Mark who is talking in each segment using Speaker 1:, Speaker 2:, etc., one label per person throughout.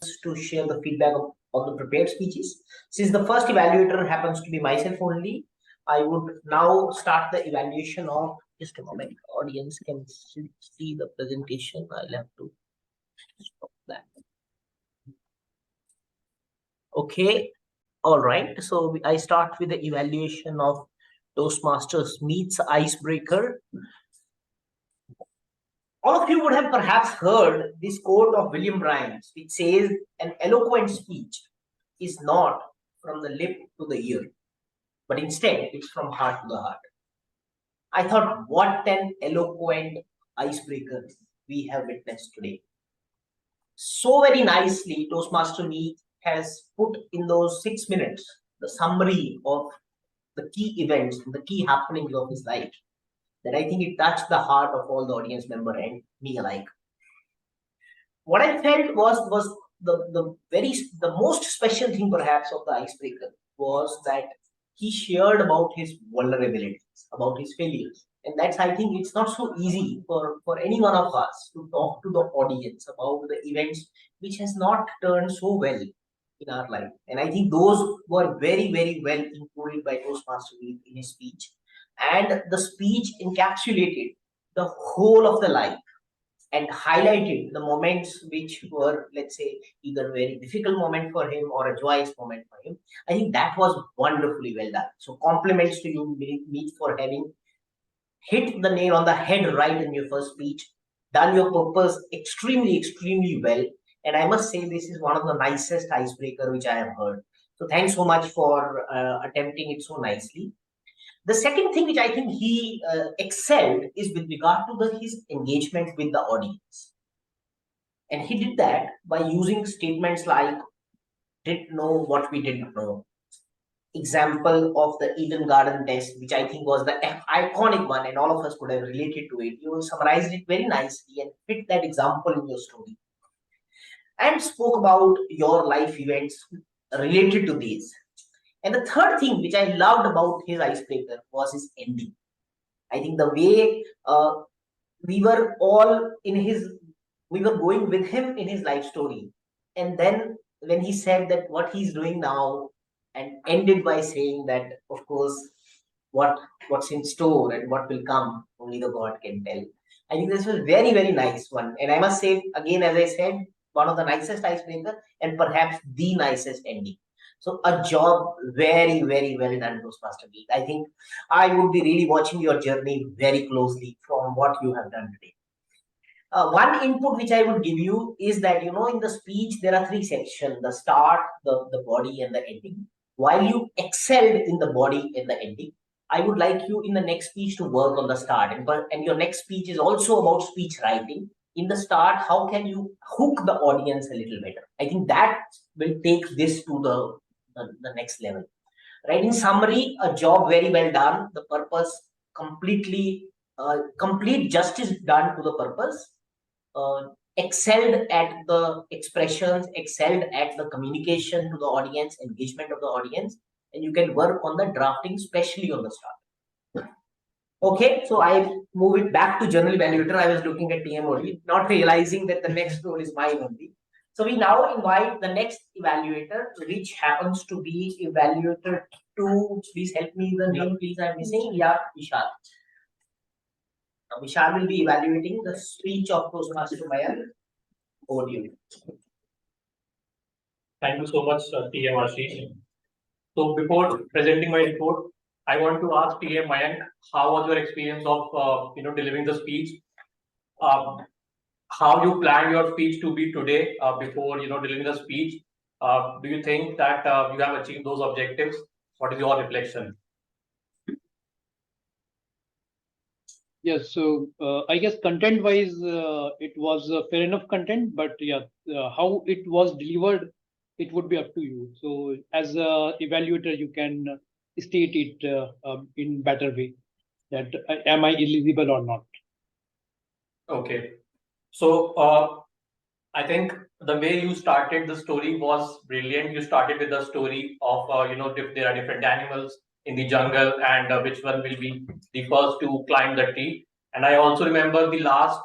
Speaker 1: to share the feedback of the prepared speeches. Since the first evaluator happens to be myself only, I would now start the evaluation of, just a moment, audience can see the presentation. I'll have to stop that. Okay, all right. So I start with the evaluation of Toastmasters meets icebreaker. All of you would have perhaps heard this quote of William Bryan's, which says, "An eloquent speech is not from the lip to the ear, but instead it's from heart to the heart." I thought, what an eloquent icebreaker we have witnessed today. So very nicely, Toastmaster Meet has put in those 6 minutes the summary of the key events, the key happenings of his life, that I think it touched the heart of all the audience member and me alike. What I felt was the most special thing perhaps of the icebreaker was that he shared about his vulnerabilities, about his failures. And that's, I think, it's not so easy for any one of us to talk to the audience about the events which has not turned so well in our life. And I think those were very, very well included by Toastmaster in his speech. And the speech encapsulated the whole of the life and highlighted the moments which were, let's say, either a very difficult moment for him or a joyous moment for him. I think that was wonderfully well done. So compliments to you, Meet, for having hit the nail on the head right in your first speech, done your purpose extremely, extremely well. And I must say, this is one of the nicest icebreaker which I have heard. So thanks so much for attempting it so nicely. The second thing which I think he excelled is with regard to his engagement with the audience. And he did that by using statements like, "didn't know what we didn't know." Example of the Eden Garden test, which I think was the iconic one, and all of us could have related to it. You summarized it very nicely and fit that example in your story. And spoke about your life events related to these. And the third thing which I loved about his icebreaker was his ending. I think the way we were all we were going with him in his life story. And then when he said that what he's doing now, and ended by saying that, of course, what's in store and what will come, only the God can tell. I think this was very, very nice one. And I must say, again, as I said, one of the nicest icebreaker and perhaps the nicest ending. So a job very, very well done, Toastmaster Geek. I think I would be really watching your journey very closely from what you have done today. One input which I would give you is that, in the speech, there are three sections: the start, the body, and the ending. While you excelled in the body and the ending, I would like you in the next speech to work on the start. And your next speech is also about speech writing. In the start, how can you hook the audience a little better? I think that will take this to the next level. Right? In summary, a job very well done. The purpose completely, complete justice done to the purpose. Excelled at the expressions, excelled at the communication to the audience, engagement of the audience, and you can work on the drafting, especially on the start. Okay, so I move it back to general evaluator. I was looking at TM only, not realizing that the next role is mine only. So we now invite the next evaluator, which happens to be evaluator 2. Please help me the name, please. I'm missing. Yeah, Vishal. Now, Vishal will be evaluating the speech of Toastmaster Mayank. Over to you.
Speaker 2: Thank you so much, TM Ashish. So before presenting my report, I want to ask TM Mayank, how was your experience of delivering the speech? How you planned your speech to be today before delivering the speech? Do you think that you have achieved those objectives? What is your reflection?
Speaker 3: Yes, so I guess content-wise, it was fair enough content, but yeah, how it was delivered, it would be up to you. So as a evaluator, you can state it in better way that am I eligible or not.
Speaker 2: Okay, so I think the way you started the story was brilliant. You started with the story of if there are different animals in the jungle and which one will be the first to climb the tree. And I also remember the last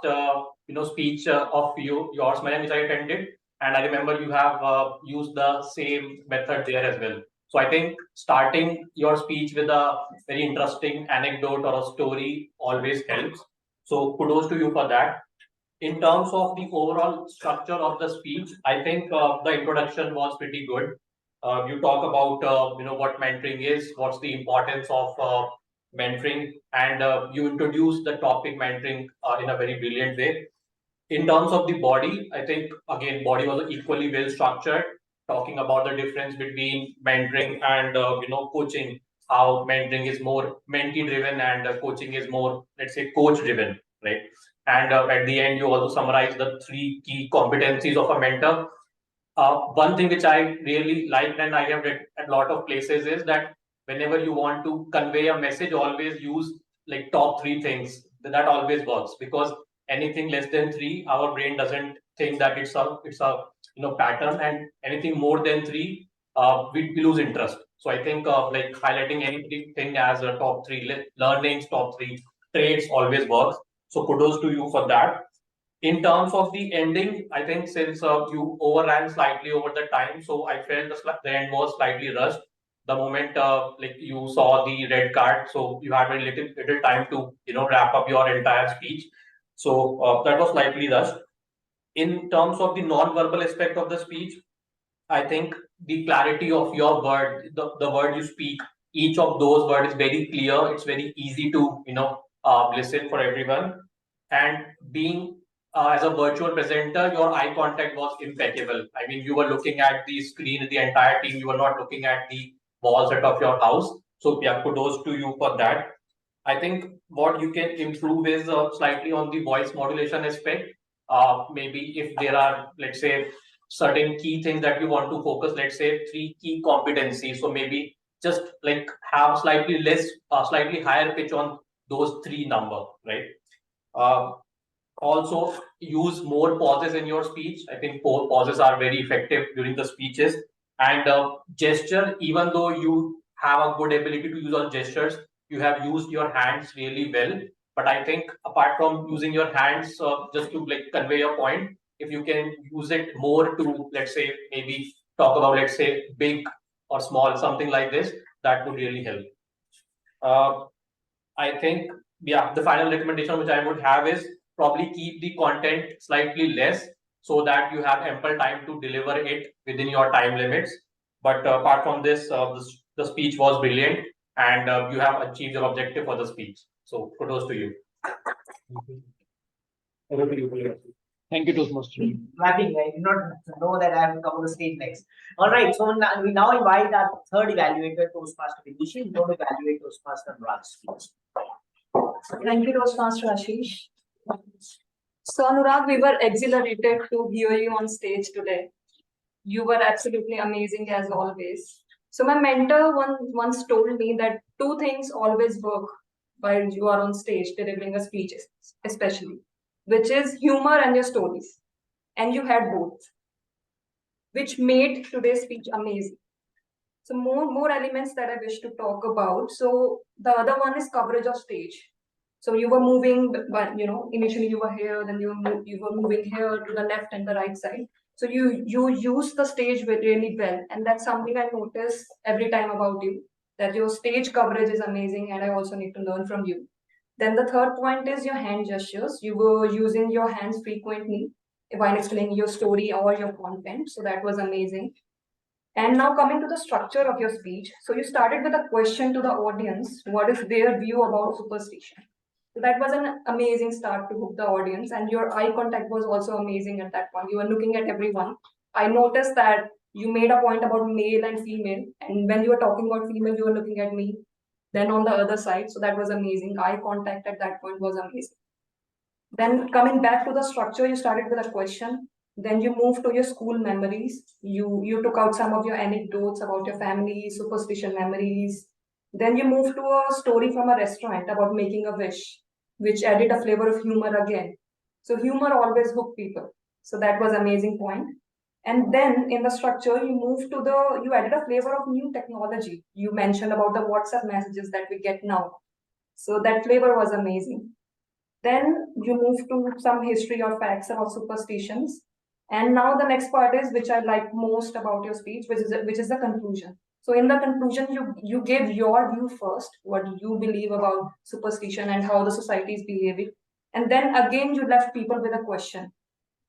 Speaker 2: speech of yours, Mayan, which I attended. And I remember you have used the same method there as well. So I think starting your speech with a very interesting anecdote or a story always helps. So kudos to you for that. In terms of the overall structure of the speech, I think the introduction was pretty good. You talk about what mentoring is, what's the importance of mentoring, and you introduce the topic mentoring in a very brilliant way. In terms of the body, I think again body was equally well structured, talking about the difference between mentoring and coaching. How mentoring is more mentee driven and coaching is more, let's say, coach driven, right? And at the end, you also summarize the three key competencies of a mentor. One thing which I really liked and I have read at a lot of places is that whenever you want to convey a message, always use like top three things. That always works, because anything less than three, our brain doesn't think that it's a pattern, and anything more than three, we lose interest. So I think like highlighting anything as a top three learnings, top three traits always works. So kudos to you for that. In terms of the ending, I think since you overran slightly over the time, so I felt the end was slightly rushed. The moment like you saw the red card, so you had very little time to wrap up your entire speech. So that was slightly rushed. In terms of the non-verbal aspect of the speech, I think the clarity of your word, the word you speak, each of those words is very clear. It's very easy to listen for everyone. And being as a virtual presenter, your eye contact was impeccable. I mean, you were looking at the screen, the entire team. You were not looking at the walls of your house. So yeah, kudos to you for that. I think what you can improve is slightly on the voice modulation aspect. Maybe if there are, let's say, certain key things that you want to focus, let's say three key competencies. So maybe just like have slightly less, slightly higher pitch on those three number, right? Uh, Also use more pauses in your speech. I think pauses are very effective during the speeches. And gesture, even though you have a good ability to use all gestures, you have used your hands really well. But I think apart from using your hands just to like convey your point, if you can use it more to, let's say, maybe talk about, let's say, big or small, something like this, that would really help. Uh, I think, yeah, the final recommendation which I would have is probably keep the content slightly less, so that you have ample time to deliver it within your time limits. But apart from this, the speech was brilliant, and you have achieved your objective for the speech. So kudos to you. Over to you, Pulya.
Speaker 3: Thank you, Toastmaster.
Speaker 1: Clapping. I did not know that I have to come on the stage next. All right. So we now invite our third evaluator, Toastmaster Vidushi, who is going to evaluate Toastmaster Anurag's speech.
Speaker 4: Thank you, Toastmaster Ashish. So, Anurag, we were exhilarated to hear you on stage today. You were absolutely amazing as always. So, my mentor once told me that two things always work while you are on stage delivering a speech, especially, which is humor and your stories. And you had both, which made today's speech amazing. So, more elements that I wish to talk about. So, the other one is coverage of stage. So you were moving, but initially you were here, then you were moving here to the left and the right side. So you use the stage really well, and that's something I notice every time about you, that your stage coverage is amazing, and I also need to learn from you. Then the third point is your hand gestures. You were using your hands frequently while explaining your story or your content, so that was amazing. And now coming to the structure of your speech. So you started with a question to the audience: what is their view about superstition? So that was an amazing start to hook the audience, and your eye contact was also amazing at that point. You were looking at everyone. I noticed that you made a point about male and female, and when you were talking about female, you were looking at me, then on the other side. So that was amazing. Eye contact at that point was amazing. Then coming back to the structure, you started with a question. Then you moved to your school memories. You took out some of your anecdotes about your family, superstition memories. Then you moved to a story from a restaurant about making a wish, which added a flavor of humor again. So humor always hook people. So that was amazing point. And then in the structure, you added a flavor of new technology. You mentioned about the WhatsApp messages that we get now. So that flavor was amazing. Then you move to some history or facts about superstitions. And now the next part is which I like most about your speech, which is the conclusion. So in the conclusion, you gave your view first, what you believe about superstition and how the society is behaving, and then again you left people with a question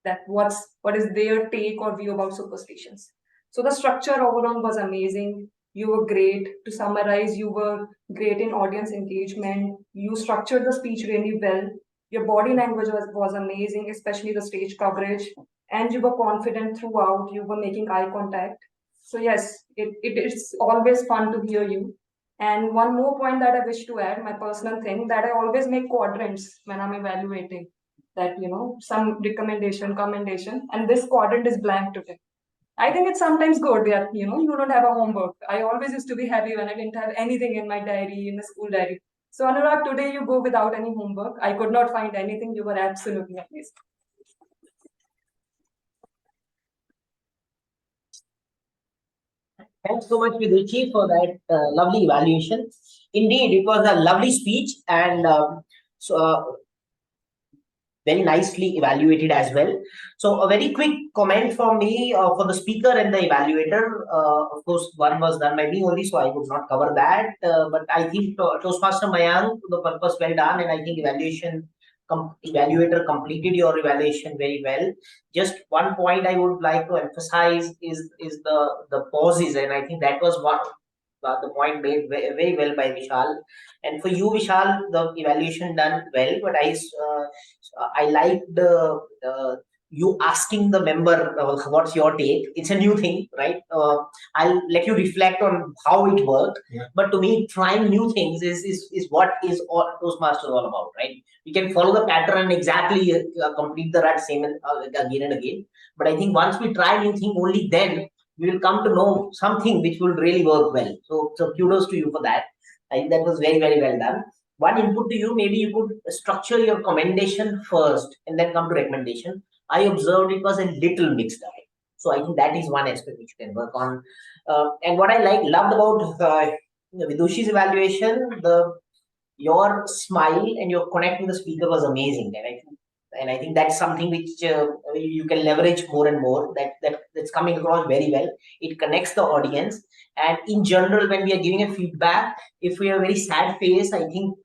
Speaker 4: that what is their take or view about superstitions. So the structure overall was amazing. You were great. To summarize, you were great in audience engagement. You structured the speech really well. Your body language was amazing, especially the stage coverage. And you were confident throughout. You were making eye contact. So yes, it is always fun to hear you. And one more point that I wish to add, my personal thing, that I always make quadrants when I'm evaluating, that some recommendation, commendation, and this quadrant is blank today. I think it's sometimes good that you don't have a homework. I always used to be happy when I didn't have anything in my diary, in the school diary. So Anurag, today you go without any homework. I could not find anything. You were absolutely amazing.
Speaker 1: Thanks so much, Viduchi, for that lovely evaluation. Indeed, it was a lovely speech and very nicely evaluated as well. So a very quick comment from me for the speaker and the evaluator. Of course, one was done by me only, so I would not cover that. But I think Toastmaster Mayank, the purpose well done, and I think evaluator completed your evaluation very well. Just one point I would like to emphasize is the pauses, and I think that was one the point made very well by Vishal. And for you, Vishal, the evaluation done well, but I like the you asking the member what's your take. It's a new thing, right? I'll let you reflect on how it worked. Yeah. But to me, trying new things is what is all Toastmasters all about, right? You can follow the pattern exactly, complete the rut same again and again. But I think once we try new thing, only then we will come to know something which will really work well. So kudos to you for that. I think that was very, very well done. One input to you, maybe you could structure your commendation first and then come to recommendation. I observed it was a little mixed up. So I think that is one aspect which you can work on. And what I loved about Vidushi's evaluation, your smile and your connect with the speaker was amazing. And I think that's something which you can leverage more and more. That's coming across very well. It connects the audience. And in general, when we are giving a feedback, if we have a very sad face, I think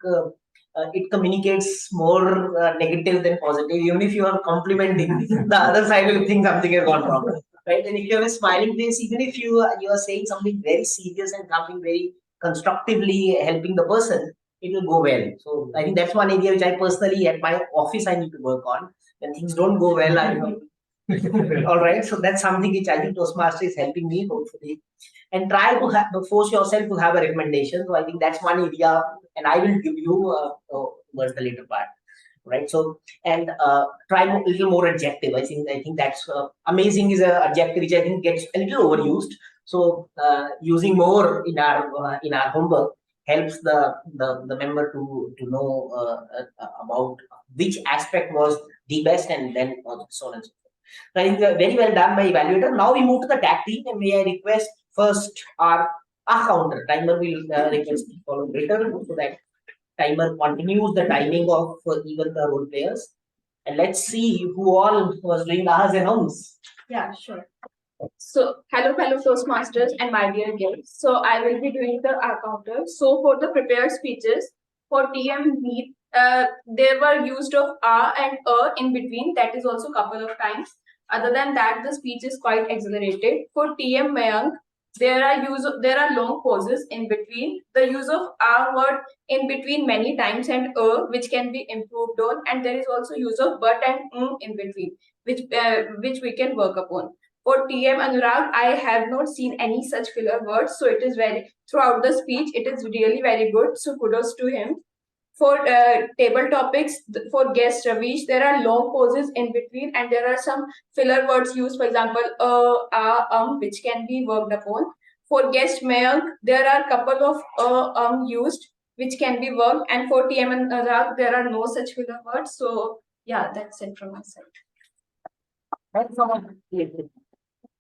Speaker 1: it communicates more negative than positive. Even if you are complimenting, the other side will think something has gone wrong, right? And if you have a smiling face, even if you are saying something very serious and something very constructively helping the person, it will go well. So I think that's one area which I personally at my office I need to work on. When things don't go well, I know. All right. So that's something which I think Toastmaster is helping me hopefully. And try to force yourself to have a recommendation. So I think that's one area, and I will give you towards the later part. Right. So and try a little more adjective. I think that's amazing is an adjective which I think gets a little overused. So using more in our homework helps the member to know about which aspect was the best, and then so on and so forth. So I think very well done by evaluator. Now we move to the tag team, and may I request first our counter timer will request to follow later so that timer continues the timing of even the role players. And let's see who all was doing ahas and hums.
Speaker 5: Yeah, sure. So, hello fellow Toastmasters and my dear guests. So, I will be doing the counter. So, for the prepared speeches, for TM meet, there were used of and in between. That is also couple of times. Other than that, the speech is quite accelerated. For TM Mayank, there are long pauses in between. The use of word in between many times and which can be improved on, and there is also use of but and in between, which we can work upon. For TM Anurag, I have not seen any such filler words, so it is very throughout the speech. It is really very good. So kudos to him. For table topics, for guest Ravish, there are long pauses in between, and there are some filler words used. For example, which can be worked upon. For guest Mayank, there are couple of used which can be worked, and for TM and Anurag, there are no such filler words. So yeah, that's it from my side.
Speaker 1: Thanks so much.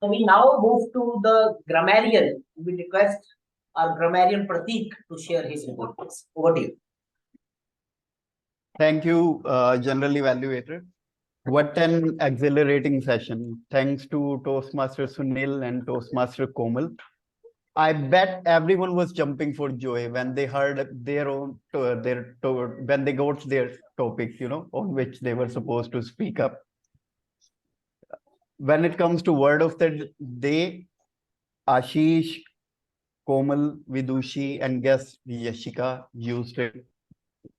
Speaker 1: So we now move to the grammarian. We request our grammarian Pratik to share his report. Over to you.
Speaker 6: Thank you, General Evaluator. What an exhilarating session. Thanks to Toastmaster Sunil and Toastmaster Komal. I bet everyone was jumping for joy when they heard their own when they got their topic, on which they were supposed to speak up. When it comes to word of the day, Ashish, Komal, Vidushi, and guest Yashika used it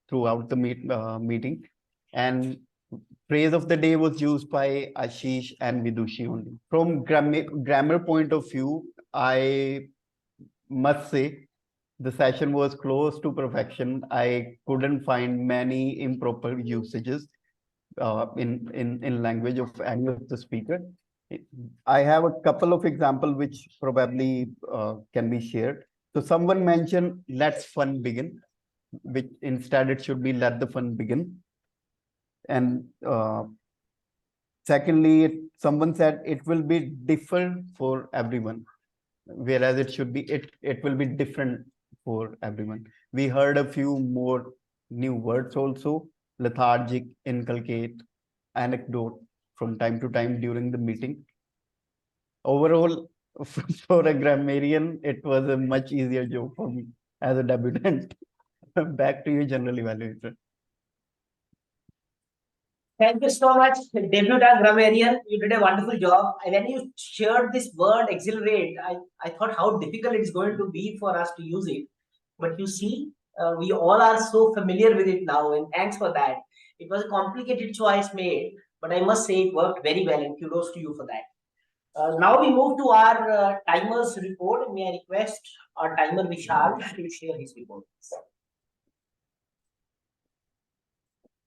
Speaker 6: throughout the meeting. And phrase of the day was used by Ashish and Vidushi only. From grammar point of view, I must say the session was close to perfection. I couldn't find many improper usages in language of any of the speaker. I have a couple of examples which probably can be shared. So someone mentioned let's fun begin, which instead it should be let the fun begin. And secondly, someone said it will be different for everyone, whereas it should be it will be different for everyone. We heard a few more new words also: lethargic, inculcate, anecdote from time to time during the meeting. Overall, for a grammarian, it was a much easier job for me as a debutant. Back to you, General Evaluator.
Speaker 1: Thank you so much, debutant grammarian. You did a wonderful job. And when you shared this word exhilarate, I thought how difficult it's going to be for us to use it. But you see, we all are so familiar with it now, and thanks for that. It was a complicated choice made, but I must say it worked very well, and kudos to you for that. Now we move to our timers report, and may I request our timer Vishal to share his report.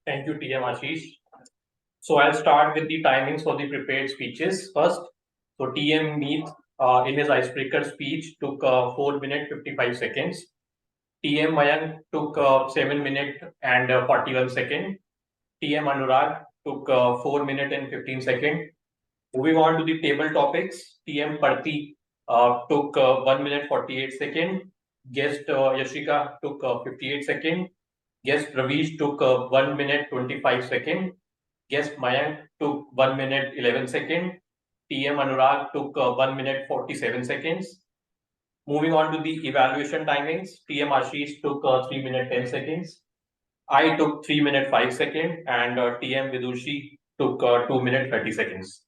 Speaker 2: Thank you, TM Ashish. So I'll start with the timings for the prepared speeches first. So TM Meet in his icebreaker speech took 4 minutes 55 seconds. TM Mayank took 7 minutes and 41 seconds. TM Anurag took 4 minutes and 15 seconds. Moving on to the table topics, TM Parthi took 1 minute 48 seconds. Guest Yashika took 58 seconds. Guest Ravish took 1 minute 25 seconds. Guest Mayank took 1 minute 11 seconds. TM Anurag took 1 minute 47 seconds. Moving on to the evaluation timings, TM Ashish took 3 minute 10 seconds. I took 3 minute 5 seconds, and TM Vidushi took 2 minute 30 seconds.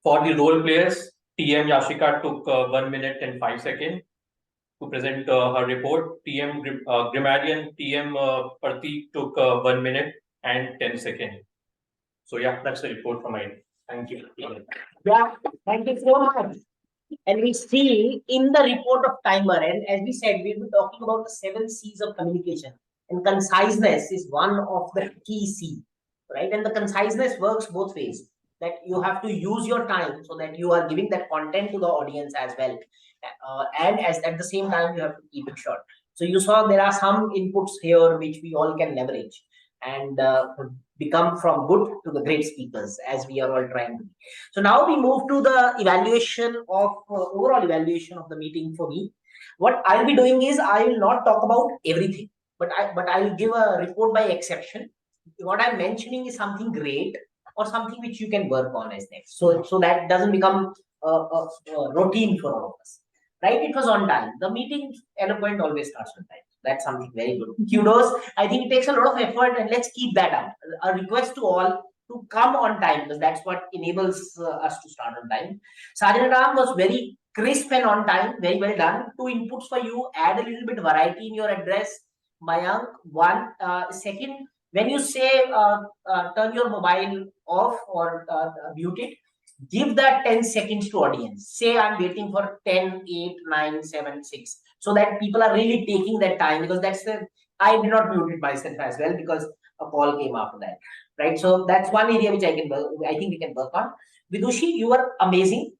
Speaker 2: For the role players, TM Yashika took 1 minute and 5 seconds to present her report. TM Grammarian, TM Parthi took 1 minute and 10 seconds. So yeah, that's the report from mine. Thank you.
Speaker 1: Yeah, thank you so much. And we see in the report of timer, and as we said, we'll be talking about the 7 C's of communication. And conciseness is one of the key C, right? And the conciseness works both ways. That you have to use your time so that you are giving that content to the audience as well. And at the same time, you have to keep it short. So you saw there are some inputs here which we all can leverage and become from good to the great speakers, as we are all trying to be. So now we move to the evaluation of overall evaluation of the meeting for me. What I'll be doing is I will not talk about everything, but I'll give a report by exception. What I'm mentioning is something great or something which you can work on as next. So that doesn't become a routine for all of us. Right? It was on time. The meeting eloquent always starts on time. That's something very good. Kudos. I think it takes a lot of effort, and let's keep that up. A request to all to come on time, because that's what enables us to start on time. Sergeant Ram was very crisp and on time. Very well done. 2 inputs for you. Add a little bit variety in your address. Mayank, 1. Second, when you say turn your mobile off or mute it, give that 10 seconds to audience. Say I'm waiting for 10, 8, 9, 7, 6. So that people are really taking that time, because I did not mute it myself as well because a call came after that. Right. So that's one area which I think we can work on. Vidushi, you are amazing.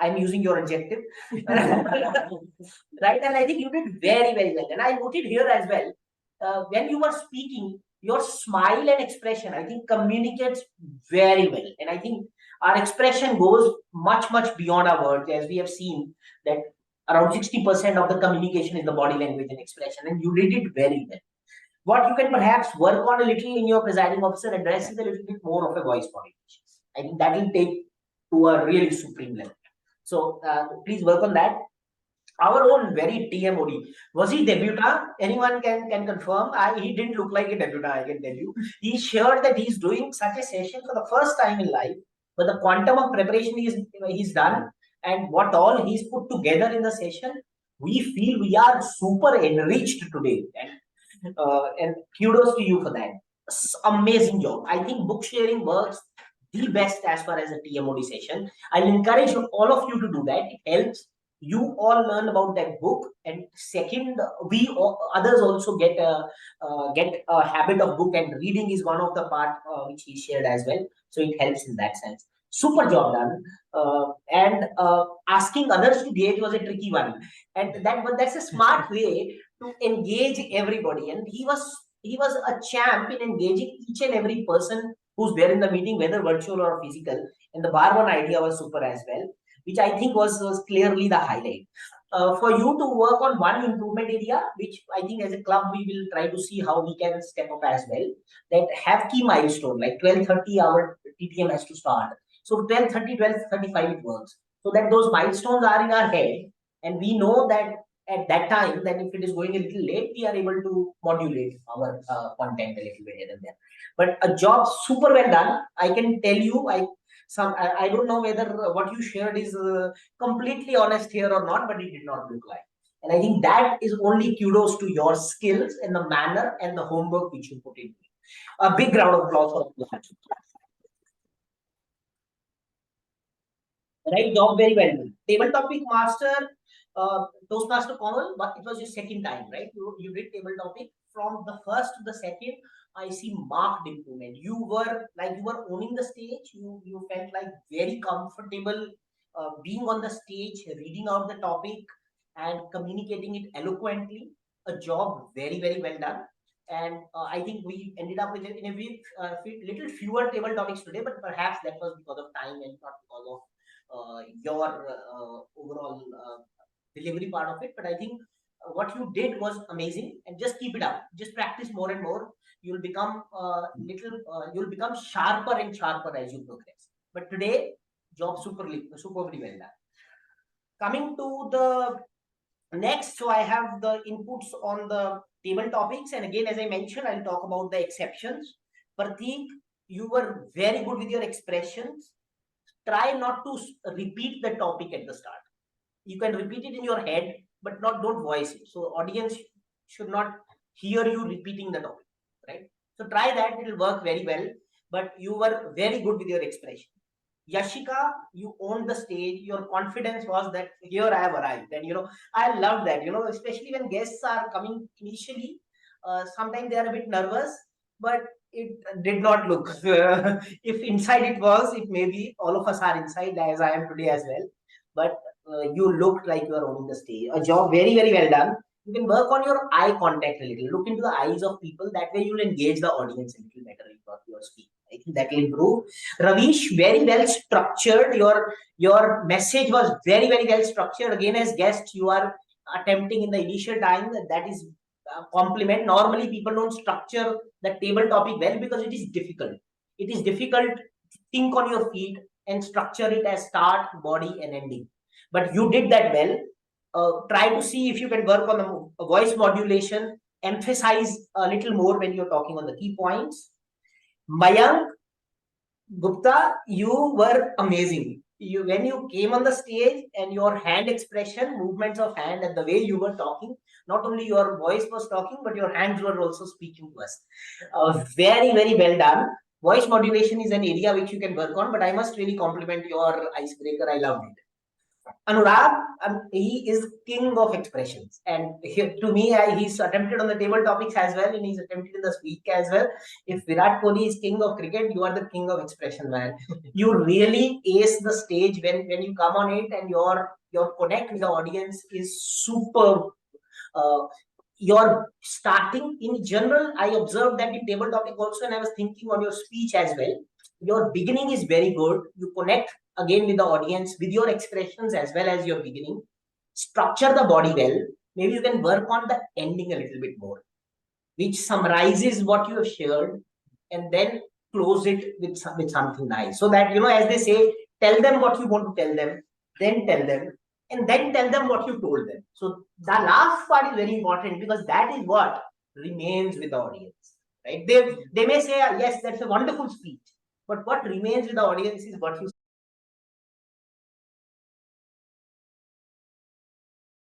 Speaker 1: I'm using your adjective. Right. And I think you did very, very well. And I noted here as well, when you were speaking, your smile and expression, I think, communicates very well. And I think our expression goes much, much beyond our words, as we have seen that around 60% of the communication is the body language and expression, and you did it very well. What you can perhaps work on a little in your presiding officer address is a little bit more of a voice modulation. I think that will take to a really supreme level. So please work on that. Our own very TMOD. Was he debutant? Anyone can confirm. He didn't look like a debutant, I can tell you. He shared that he's doing such a session for the first time in life, but the quantum of preparation he's done and what all he's put together in the session, we feel we are super enriched today. And kudos to you for that. Amazing job. I think book sharing works the best as far as a TMOD session. I'll encourage all of you to do that. It helps you all learn about that book, and second, we others also get a habit of book, and reading is one of the part which he shared as well. So it helps in that sense. Super job done. And asking others to engage was a tricky one, and that's a smart way to engage everybody. And he was a champ in engaging each and every person who's there in the meeting, whether virtual or physical. And the bar one idea was super as well, which I think was clearly the highlight. For you to work on one improvement area, which I think as a club we will try to see how we can step up as well, that have key milestone, like 12:30 our TTM has to start. So 12:30, 12:35 it works. So that those milestones are in our head, and we know that at that time, that if it is going a little late, we are able to modulate our content a little bit here and there. But a job super well done. I can tell you, I don't know whether what you shared is completely honest here or not, but it did not look like. And I think that is only kudos to your skills and the manner and the homework which you put in. A big round of applause for that. Right, job very well done. Table topic master, Toastmaster Kamal, but it was your second time, right? You did table topic. From the first to the second, I see marked improvement. You were owning the stage. You felt like very comfortable being on the stage, reading out the topic and communicating it eloquently. A job very, very well done. And I think we ended up with in a little fewer table topics today, but perhaps that was because of time and not because of your overall delivery part of it. But I think what you did was amazing, and just keep it up. Just practice more and more. You'll become you'll become sharper and sharper as you progress. But today, job superbly well done. Coming to the next, so I have the inputs on the table topics, and again, as I mentioned, I'll talk about the exceptions. Prateek, you were very good with your expressions. Try not to repeat the topic at the start. You can repeat it in your head, but don't voice it. So audience should not hear you repeating the topic, right? So try that, it will work very well. But you were very good with your expression. Yashika, you owned the stage. Your confidence was that here I have arrived. And I love that, especially when guests are coming initially, sometimes they are a bit nervous, but it did not look. If inside it was, it may be all of us are inside as I am today as well. But you looked like you are owning the stage. A job very, very well done. You can work on your eye contact a little. Look into the eyes of people. That way you will engage the audience a little better in what you are speaking. I think that will improve. Ravish, very well structured. Your message was very, very well structured. Again, as guest, you are attempting in the initial time. That is a compliment. Normally, people don't structure the table topic well because it is difficult. It is difficult to think on your feet and structure it as start, body, and ending. But you did that well. Try to see if you can work on the voice modulation. Emphasize a little more when you're talking on the key points. Mayank Gupta, you were amazing. When you came on the stage and your hand expression, movements of hand, and the way you were talking, not only your voice was talking, but your hands were also speaking to us. Very, very well done. Voice modulation is an area which you can work on, but I must really compliment your icebreaker. I loved it. Anurag, he is king of expressions, and to me, he's attempted on the table topics as well, and he's attempted in the speak as well. If Virat Kohli is king of cricket, you are the king of expression, man. You really ace the stage when you come on it, and your connect with the audience is superb. Your starting in general, I observed that in table topic also, and I was thinking on your speech as well. Your beginning is very good. You connect again with the audience with your expressions as well as your beginning. Structure the body well. Maybe you can work on the ending a little bit more. which summarizes what you have shared, and then close it with something nice. So that, as they say, tell them what you want to tell them, then tell them, and then tell them what you told them. So the last part is very important, because that is what remains with the audience, right? They may say, yes, that's a wonderful speech, but what remains with the audience is what you